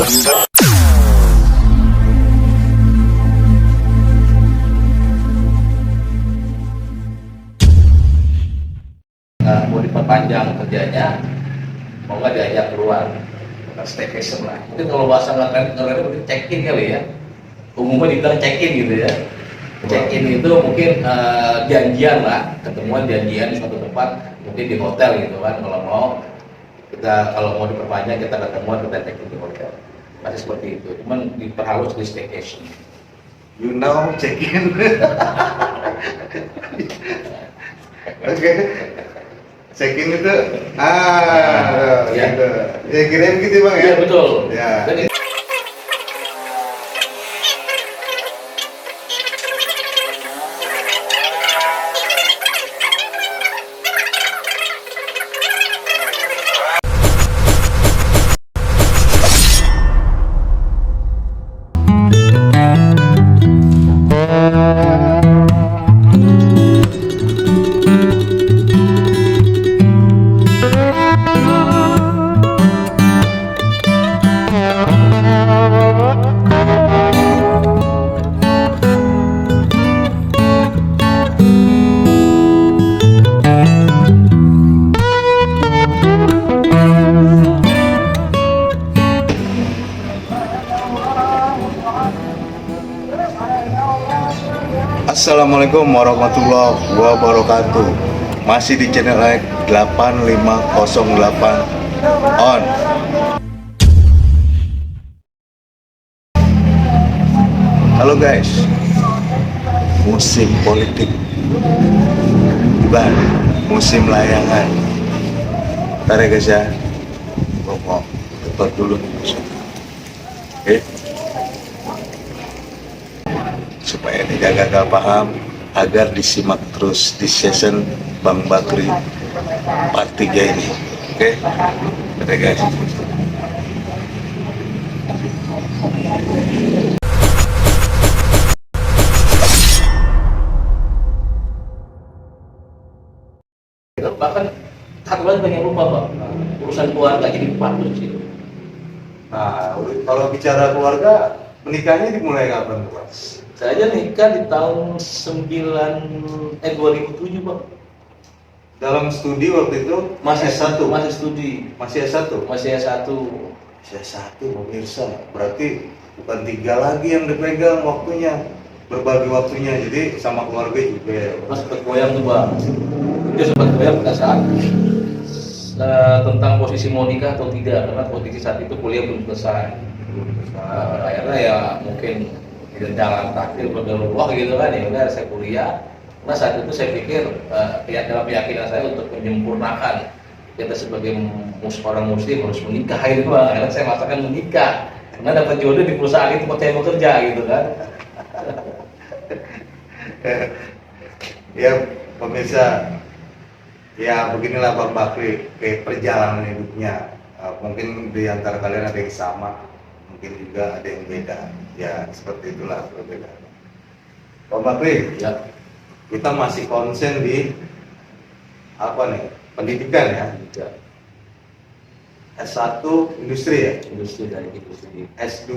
Mau diperpanjang kerjanya, mau nggak diajak keluar, staycation lah. Mungkin kalau bahasa nggak keren mungkin check-in kali ya. Umumnya dibilang check-in gitu ya. Check-in itu mungkin janjian lah, ketemuan janjian di suatu tempat, mungkin di hotel gitu kan. Kalau mau diperpanjang kita ketemuan, kita check-in di hotel. Masih seperti itu, cuman diperhalus di staycation. You know, check-in. Oke. Check-in itu, ya. gitu. Ya kirain gitu bang ya? Iya betul. Ya. Assalamualaikum warahmatullahi wabarakatuh. Masih di channel 8508 on. Halo guys, musim politik bukan musim layangan. Ntar ya guys ya, gua mau tutup dulu nih. Oke, supaya tidak gagal paham, agar disimak terus di session Bang Bakri part 3 ini. Oke, udah guys. Bahkan satu lagi banyak lupa Pak, urusan keluarga jadi patut sih. Nah, kalau bicara keluarga, menikahnya dimulai kapan tuh, Mas? Saya aja nikah di tahun 2007 Pak. Dalam studi waktu itu Masih S1. masih studi, Masih S1. masih S1. Masih S1 pemirsa. Berarti bukan 3 lagi yang dipegang waktunya, berbagi waktunya. Jadi sama keluarga juga ya. Mas sempat goyang tuh Pak. Dia sempat goyang pada saat tentang posisi mau nikah atau tidak, karena posisi saat itu kuliah belum selesai. Akhirnya ya mungkin jalan takdir berdarullah gitu kan, ya udah saya kuliah. Nah saat itu saya pikir dalam keyakinan saya untuk menyempurnakan kita sebagai orang muslim harus menikah itu Bang. Akhirnya saya merasakan menikah karena dapat jodoh di perusahaan itu tempat saya bekerja gitu kan. Ya pemirsa, ya beginilah Bang Bakri kayak perjalanan hidupnya. Mungkin di antara kalian ada yang sama, mungkin juga ada yang beda. Ya seperti itulah perbedaan. Bang Bakri, Ya. kita masih konsen di apa nih? Pendidikan ya. Ya. S1 industri ya. Industri dari industri S2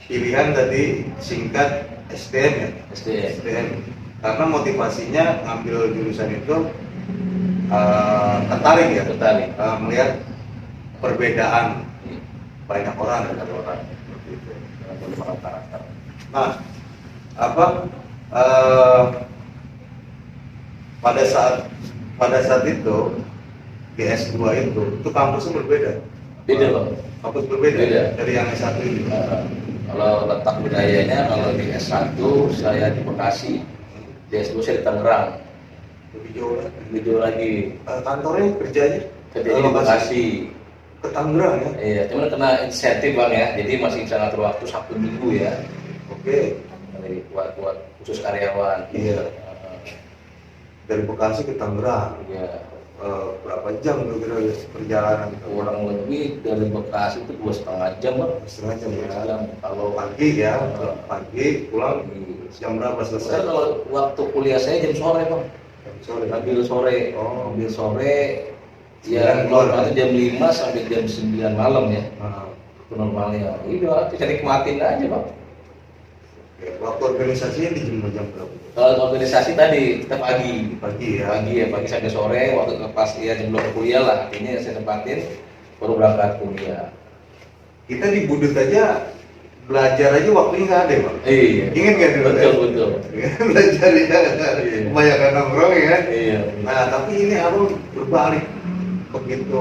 pilihan tadi singkat STM ya. SDM. STM. Karena motivasinya ngambil jurusan itu tertarik ya. Tertarik. Melihat perbedaan banyak orang Ada ya. orang seperti itu dengan berbagai karakter. Nah, pada saat itu di S2 itu kampusnya berbeda. Beda Bang. Kampus berbeda Beda. dari yang S1 ini. Kalau letak budayanya, kalau di S1 saya di Bekasi, di S2 saya di Tangerang. Lebih jauh lagi. Lebih jauh lagi, Kantornya kerjanya kerja di Bekasi. ke Tangerang ya. Iya, cuman kena insentif Bang ya, jadi masih bisa ngatur waktu Sabtu Minggu ya. Oke. Dari buat khusus karyawan. Iya. Dari Bekasi ke Tangerang. Iya. Berapa jam kira-kira perjalanan? Kurang lebih dari Bekasi itu 2,5 jam Bang. Setengah jam ya. 2,5 jam. Kalau pagi ya, pagi pulang jam berapa Saya selesai? kalau waktu kuliah saya jam sore Bang. Sore. Ambil sore, Oh. ambil sore, Sembilan ya keluar, keluar jam 5 sampai jam 9 malam ya. Nah, normalnya. Iya, bisa nikmatin aja bang. Oke, waktu organisasinya di jam berapa? Kalau organisasi tadi kita pagi, Pagi ya. pagi sampai sore, waktu pas ya jam 2 kuliah lah, artinya saya tempatin baru berangkat kuliah. Kita di Budut aja belajar aja waktunya nggak ada ya, Bang. Iya. Ingat nggak dulu? Betul betul. Belajar ya, Iya. kebanyakan nongkrong ya kan. Iya. Nah, tapi ini abang berbalik, begitu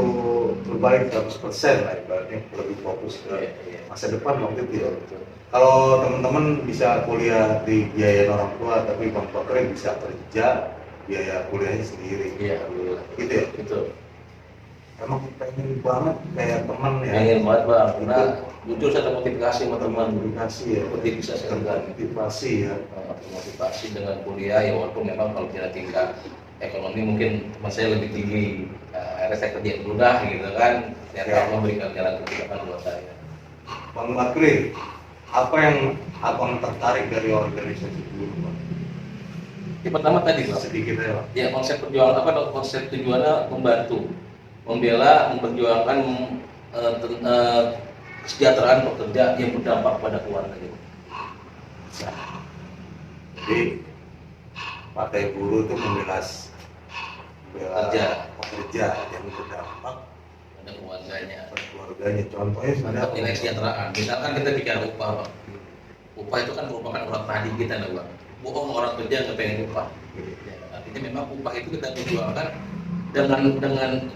berbalik 100% lah ibaratnya, lebih fokus ke Iya, iya. masa depan waktu itu ya. Betul. Kalau teman-teman bisa kuliah di biaya orang tua, tapi Bang Bakri bisa kerja biaya kuliahnya sendiri. Iya, alhamdulillah. Gitu ya. Betul. Emang pengen banget kayak teman ya. Pengen banget bang, karena jujur saya termotivasi sama teman, Komunikasi ya. seperti bisa saya gali. Motivasi ya. Termotivasi dengan kuliah ya, walaupun memang kalau kita tingkat ekonomi mungkin teman saya lebih tinggi. Akhirnya saya kerja dulu dah gitu kan, ternyata Ya. Allah memberikan jalan kehidupan buat saya. Bang Bakri, apa yang abang tertarik dari organisasi dulu, Bang? Yang pertama tadi bang, Sedikit aja, Bang. ya konsep perjuangan apa? Konsep tujuannya membantu, membela, memperjuangkan kesejahteraan pekerja yang berdampak pada keluarga gitu. Jadi partai buruh itu membela pekerja yang berdampak Pada keluarganya. pada keluarganya. Contohnya Mantap sebenarnya nilai kesejahteraan. Misalkan kita bicara upah, Bang. Upah itu kan merupakan urat nadi kita, nih, Bang. Bohong orang kerja nggak pengen upah. Ya, artinya memang upah itu kita perjuangkan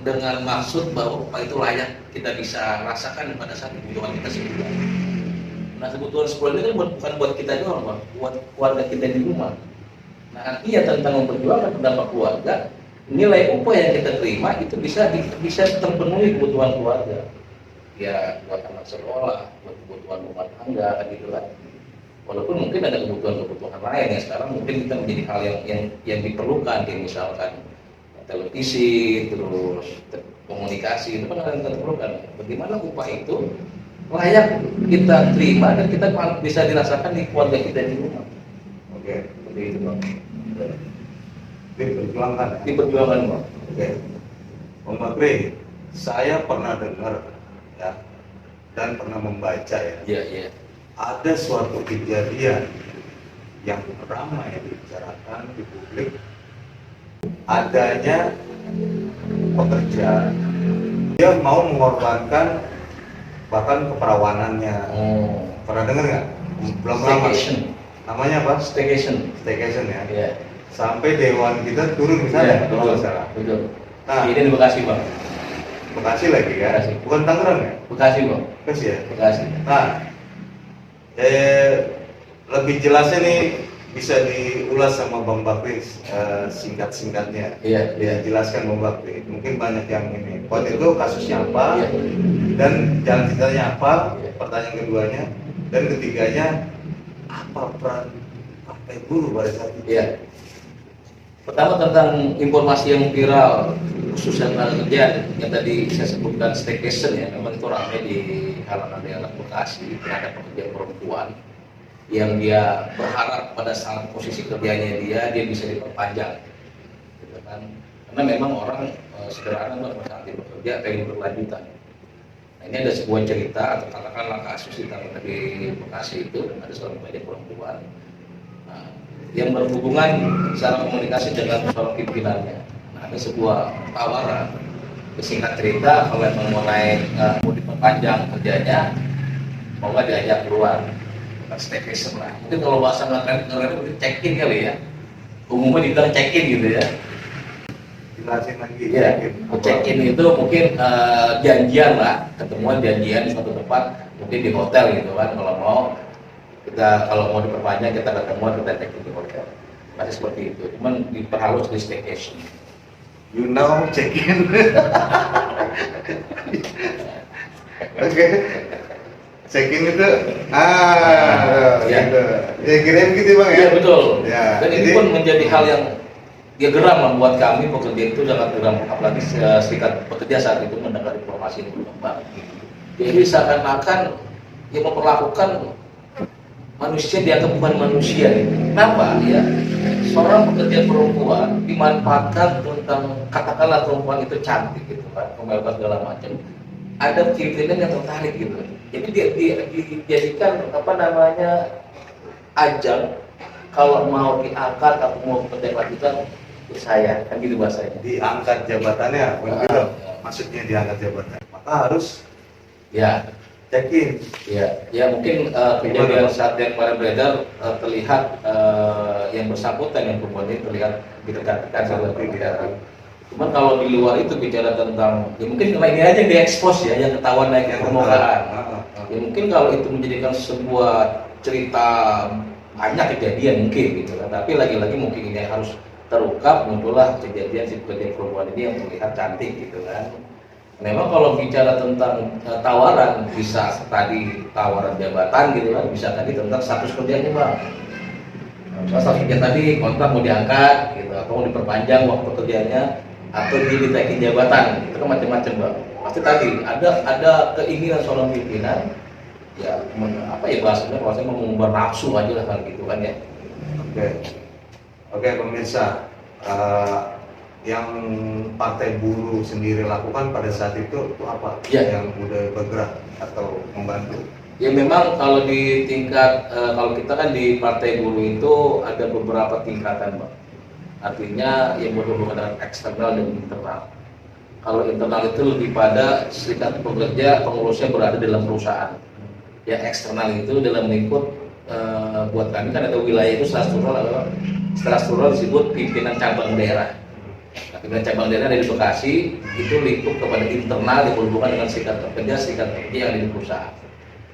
dengan maksud bahwa upah itu layak kita bisa rasakan pada saat kebutuhan kita sebulan. Nah, kebutuhan sebulan itu kan bukan buat kita doang, Bang. Buat keluarga kita di rumah. Nah, artinya tentang memperjuangkan berdampak keluarga, nilai upah yang kita terima itu bisa terpenuhi kebutuhan keluarga. Ya, buat anak sekolah, buat kebutuhan rumah tangga, kan gitu kan. Walaupun mungkin ada kebutuhan lain yang sekarang mungkin kita menjadi hal yang diperlukan, kayak misalkan televisi, terus komunikasi, itu kan hal yang kita perlukan. Bagaimana upah itu layak kita terima dan kita bisa dirasakan di keluarga kita di rumah. oke, Seperti itu, Bang. diperjuangkan ya. Diperjuangkan, Bang. Oke, Bang Bakri, saya pernah dengar ya dan pernah membaca ya, Iya, iya. ada suatu kejadian yang ramai dibicarakan di publik, adanya pekerja dia mau mengorbankan bahkan keperawanannya. Oh, Pernah dengar nggak? Belum lama. staycation. Namanya apa? Staycation. Staycation ya. Iya. Sampai dewan kita turun ke sana. Iya, Kalau betul. salah. Betul. Nah, Ini di Bekasi, Bang. Bekasi lagi kan? Bekasi. Bukan Tangerang ya? Bekasi, Bang. Bekasi ya. Bekasi. Nah, lebih jelasnya nih bisa diulas sama Bang Bakri singkat-singkatnya. Iya, iya. Dijelaskan Bang Bakri. Mungkin banyak yang ini. Waktu itu kasusnya apa? Iya. Dan jalan ceritanya apa? Iya. Pertanyaan keduanya dan ketiganya apa peran partai buruh pada saat itu? Iya. Pertama tentang informasi yang viral khususnya tenaga kerja yang tadi saya sebutkan staycation ya, memang itu ramai di kalangan daerah Bekasi terhadap pekerja perempuan yang dia berharap pada saat posisi kerjanya dia bisa diperpanjang, gitu kan? Karena memang orang sederhana pada saat dia bekerja pengen berlanjutan. Nah, ini ada sebuah cerita atau katakanlah kasus di Bekasi itu ada seorang pekerja perempuan. Nah, yang berhubungan secara komunikasi dengan seorang pimpinannya. Nah, ada sebuah tawaran. Singkat cerita, kalau memang mau diperpanjang kerjanya, mau nggak diajak keluar, bukan staycation lah. Mungkin kalau bahasa nggak keren mungkin check-in kali ya. Umumnya dibilang check-in gitu ya. Jelasin lagi. Iya, check-in itu mungkin janjian lah, ketemuan janjian di suatu tempat, mungkin di hotel gitu kan. Kalau mau diperpanjang kita ketemuan, kita check-in di hotel. Masih seperti itu, cuman diperhalus di staycation. You know, check in. Oke. Check in itu Ya. gitu. Ya kira gitu Bang ya. Iya betul. Ya, Dan ini jadi- pun menjadi hal yang ya geram lah buat kami pekerja itu, sangat geram, apalagi serikat pekerja saat itu mendengar informasi ini berkembang. Jadi seakan-akan yang memperlakukan manusia dianggap bukan manusia. Kenapa? Ya, seorang pekerja perempuan dimanfaatkan tentang katakanlah perempuan itu cantik gitu kan, kemewahan segala macam. Ada ciri yang tertarik gitu. Jadi dijadikan apa namanya ajang, kalau mau diangkat atau mau berdebat lanjutan saya kan gitu bahasanya. Diangkat jabatannya, begitu. Maksudnya diangkat jabatan. Maka harus Ya, check-in. ya mungkin kejadian saat yang kemarin beredar terlihat yang bersangkutan yang perempuan ini terlihat didekatkan sama pembicara. Cuman kalau di luar itu bicara tentang, ya mungkin karena ini aja yang diekspos ya, yang ketahuan naik ke permukaan. Ya mungkin kalau itu menjadikan sebuah cerita banyak kejadian mungkin gitu kan. Tapi lagi-lagi mungkin ini harus terungkap, muncullah kejadian si perempuan ini yang terlihat cantik gitu kan. Memang kalau bicara tentang tawaran, bisa tadi tawaran jabatan gitu kan, bisa tadi tentang status kerjanya bang. Status kerja tadi kontrak mau diangkat gitu, atau mau diperpanjang waktu kerjanya, atau ditaikin jabatan, itu kan macam-macam bang. Pasti tadi ada keinginan seorang pimpinan, ya apa ya bahasanya mengumbar nafsu aja lah kan gitu kan ya. Oke pemirsa, yang Partai Buruh sendiri lakukan pada saat itu apa? Ya. Yang udah bergerak atau membantu? Ya memang kalau di tingkat kalau kita kan di Partai Buruh itu ada beberapa tingkatan bang. Artinya yang berhubungan dengan eksternal dan internal. Kalau internal itu lebih pada serikat pekerja pengurusnya berada dalam perusahaan. Ya eksternal itu dalam lingkup buat kami kan ada wilayah itu struktural disebut pimpinan cabang daerah. Nah, pimpinan cabang daerah dari Bekasi itu lingkup kepada internal yang berhubungan dengan serikat pekerja yang ada di perusahaan.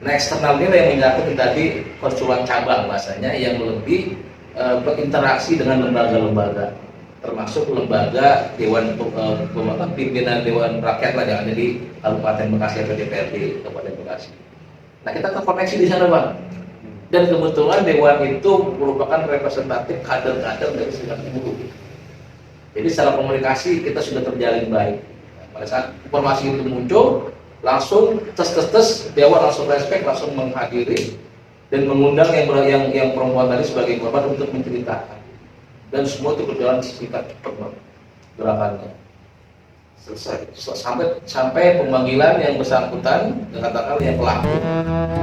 Nah eksternal ini yang menyangkut tadi persoalan cabang bahasanya yang lebih berinteraksi dengan lembaga-lembaga, termasuk lembaga dewan pimpinan dewan rakyat lah yang ada di Kabupaten Bekasi atau DPRD Kabupaten Bekasi. Nah kita terkoneksi di sana bang. Dan kebetulan dewan itu merupakan representatif kader-kader dari serikat buruh. Jadi secara komunikasi kita sudah terjalin baik. Pada saat informasi itu muncul, langsung tes dewan langsung respect, langsung menghadiri dan mengundang yang perempuan tadi sebagai korban untuk menceritakan. Dan semua itu berjalan singkat cepat gerakannya. Selesai sampai pemanggilan yang bersangkutan, katakan yang pelaku,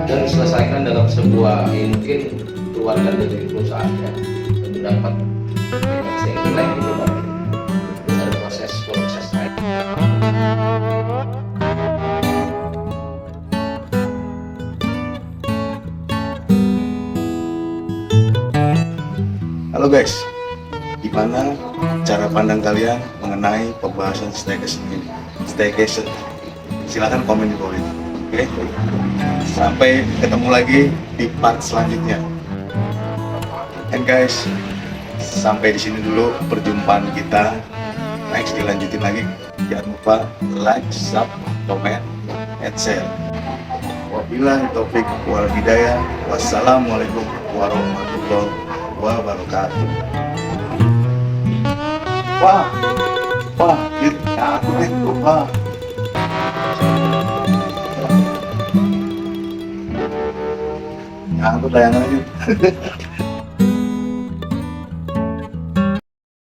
dan diselesaikan dalam sebuah mungkin keluarga dari perusahaannya dan mendapat nilai gitu kan. Ada proses lain. Halo guys, gimana cara pandang kalian mengenai pembahasan staycation ini? Staycation, silahkan komen di bawah ini. Oke, sampai ketemu lagi di part selanjutnya. And guys, sampai di sini dulu perjumpaan kita. Next dilanjutin lagi. Jangan lupa like, sub, comment, and share. Wabillahi taufik wal hidayah. Wassalamualaikum warahmatullahi wabarakatuh. Wah, aku itu, wah. Ya, aku tayangan aja.